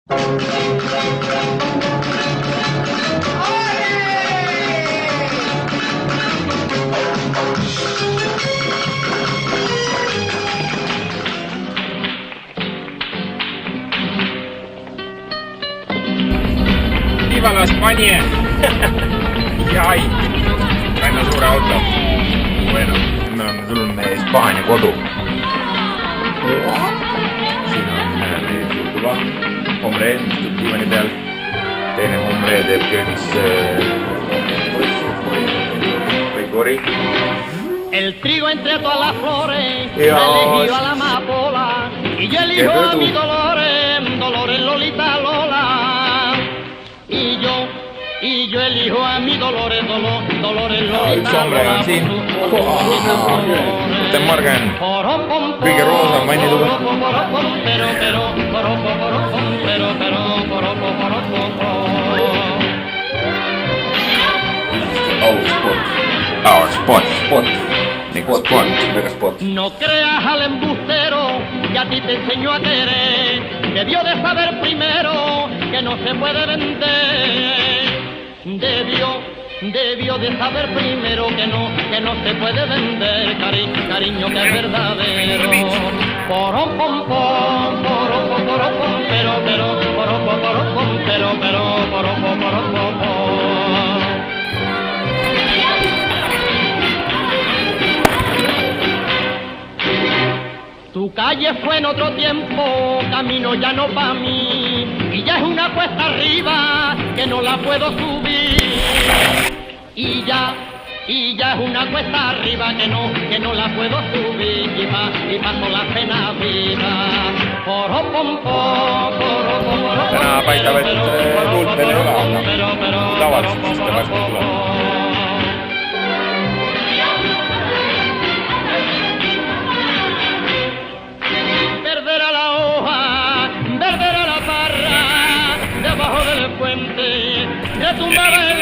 Viva la España! Jai! Aina suure auto. Bueno, me on tulnud meie Hispaania kodu. Siin on meie tuba, hombre, mis tub diivani peal. Teine hombre teeb köögis kori. El trigo entre todas las flores, elegido a la amapola, y yo elijo a mi Dolores, Dolores Lolita Lola. Y yo elijo a mi Dolores, Dolores Lolita Üks hombre on siin. Guten Morgen. Kõige roosam vannituba. Our spot. Spot. No creas al embustero que a ti te enseñó a querer. Debió de saber primero que no se puede vender. Debió de saber primero que no se puede vender. Cariño que es verdadero. Porom pom pom, porom pom pom, pero porom pom, pero porom pom. Tu calle fue en otro tiempo, camino ya no pa' mí, y ya es una cuesta arriba que no la puedo subir. Y ya es una cuesta arriba que no la puedo subir, y paso la pena vida. Täna paistab, et tuult veel ei ole, aga tavaliselt siis ta varsti tuleb. Verderá la hoja, verderá la parra, debajo del puente, retumbará el